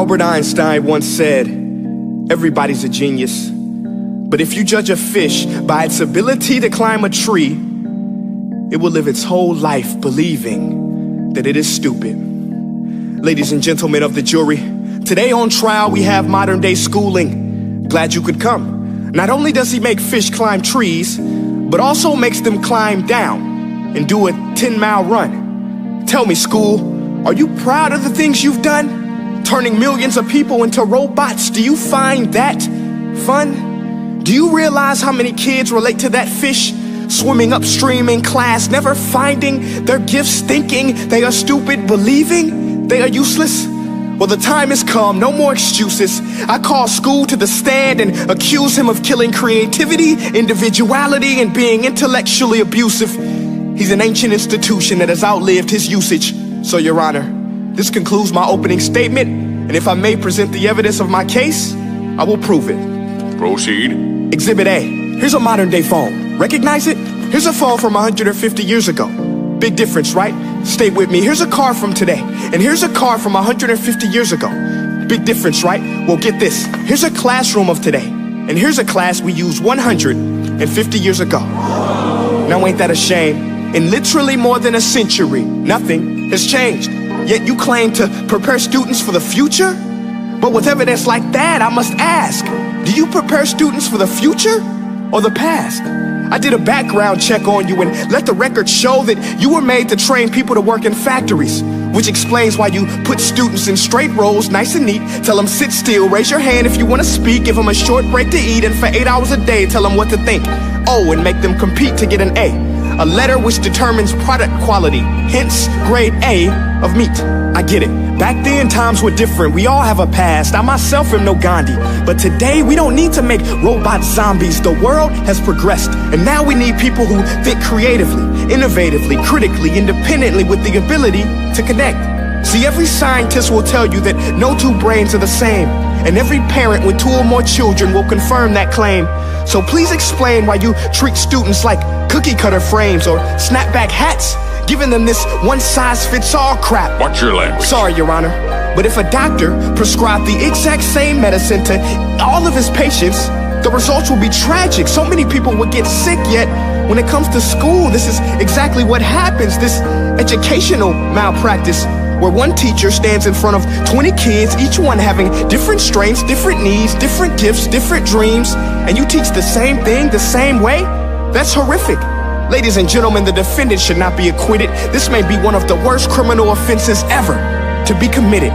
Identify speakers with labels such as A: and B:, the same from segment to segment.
A: Albert Einstein once said, everybody's a genius. But if you judge a fish by its ability to climb a tree, it will live its whole life believing that it is stupid. Ladies and gentlemen of the jury, today on trial we have modern day schooling. Glad you could come. Not only does he make fish climb trees, but also makes them climb down and do a 10-mile run. Tell me, school, are you proud of the things you've done? Turning millions of people into robots, do you find that fun? Do you realize how many kids relate to that fish? Swimming upstream in class, never finding their gifts, thinking they are stupid, believing they are useless? Well, the time has come, no more excuses. I call school to the stand and accuse him of killing creativity, individuality, and being intellectually abusive. He's an ancient institution that has outlived his usage. So, Your Honor, this concludes my opening statement, and if I may present the evidence of my case, I will prove it.
B: Proceed.
A: Exhibit A. Here's a modern day phone. Recognize it? Here's a phone from 150 years ago. Big difference, right? Stay with me. Here's a car from today, and here's a car from 150 years ago. Big difference, right? Well, get this. Here's a classroom of today, and here's a class we used 150 years ago. Now ain't that a shame? In literally more than a century, nothing has changed. Yet you claim to prepare students for the future? But with evidence like that, I must ask, do you prepare students for the future or the past? I did a background check on you and let the record show that you were made to train people to work in factories, which explains why you put students in straight rows, nice and neat, tell them sit still, raise your hand if you want to speak, give them a short break to eat, and for 8 hours a day, tell them what to think. Oh, and make them compete to get an A letter which determines product quality, hence grade A of meat. I get it. Back then, times were different. We all have a past. I myself am no Gandhi. But today, we don't need to make robot zombies. The world has progressed. And now we need people who think creatively, innovatively, critically, independently, with the ability to connect. See, every scientist will tell you that no two brains are the same. And every parent with 2 or more children will confirm that claim. So please explain why you treat students like cookie cutter frames or snapback hats, giving them this one-size-fits-all crap.
B: Watch your language.
A: Sorry, Your Honor, but if a doctor prescribed the exact same medicine to all of his patients, the results will be tragic. So many people would get sick, yet when it comes to school, this is exactly what happens. This educational malpractice, where one teacher stands in front of 20 kids, each one having different strengths, different needs, different gifts, different dreams, and you teach the same thing the same way? That's horrific. Ladies and gentlemen, the defendant should not be acquitted. This may be one of the worst criminal offenses ever to be committed.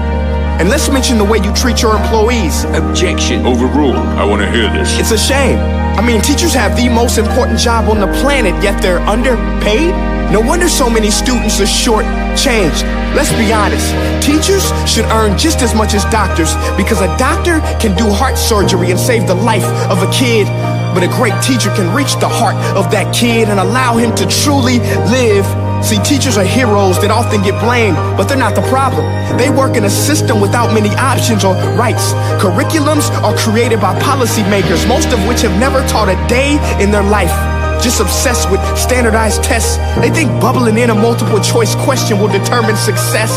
A: And let's mention the way you treat your employees.
B: Objection. Overruled. I want to hear this.
A: It's a shame. I mean, teachers have the most important job on the planet, yet they're underpaid? No wonder so many students are short-changed. Let's be honest, teachers should earn just as much as doctors, because a doctor can do heart surgery and save the life of a kid, but a great teacher can reach the heart of that kid and allow him to truly live. See, teachers are heroes that often get blamed, but they're not the problem. They work in a system without many options or rights. Curriculums are created by policymakers, most of which have never taught a day in their life. Just obsessed with standardized tests. They think bubbling in a multiple choice question will determine success.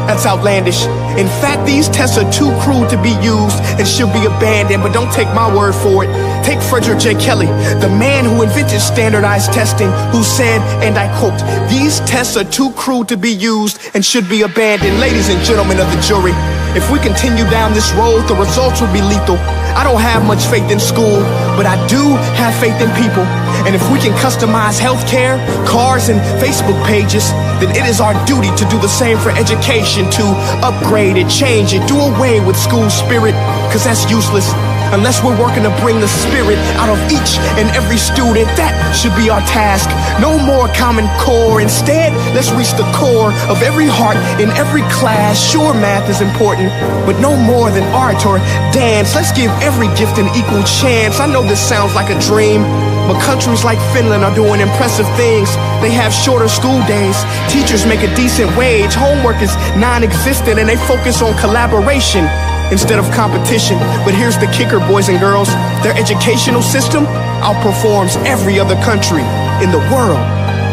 A: That's outlandish. In fact, these tests are too crude to be used and should be abandoned, but don't take my word for it. Take Frederick J. Kelly, the man who invented standardized testing, who said, and I quote, "These tests are too crude to be used and should be abandoned." Ladies and gentlemen of the jury, if we continue down this road, the results will be lethal. I don't have much faith in school, but I do have faith in people. And if we can customize healthcare, cars, and Facebook pages, then it is our duty to do the same for education, to upgrade it, change it, do away with school spirit, because that's useless. Unless we're working to bring the spirit out of each and every student, that should be our task. No more Common Core. Instead, let's reach the core of every heart in every class. Sure, math is important, but no more than art or dance. Let's give every gift an equal chance. I know this sounds like a dream, but countries like Finland are doing impressive things. They have shorter school days. Teachers make a decent wage. Homework is non-existent, and they focus on collaboration instead of competition. But here's the kicker, boys and girls. Their educational system outperforms every other country in the world.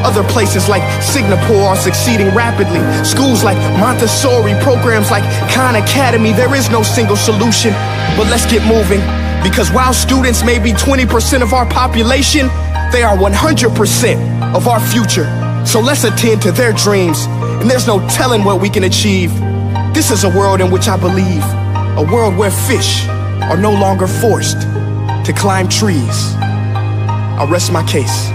A: Other places like Singapore are succeeding rapidly. Schools like Montessori, programs like Khan Academy, there is no single solution. But let's get moving, because while students may be 20% of our population, they are 100% of our future. So let's attend to their dreams, and there's no telling what we can achieve. This is a world in which I believe, a world where fish are no longer forced to climb trees. I'll rest my case.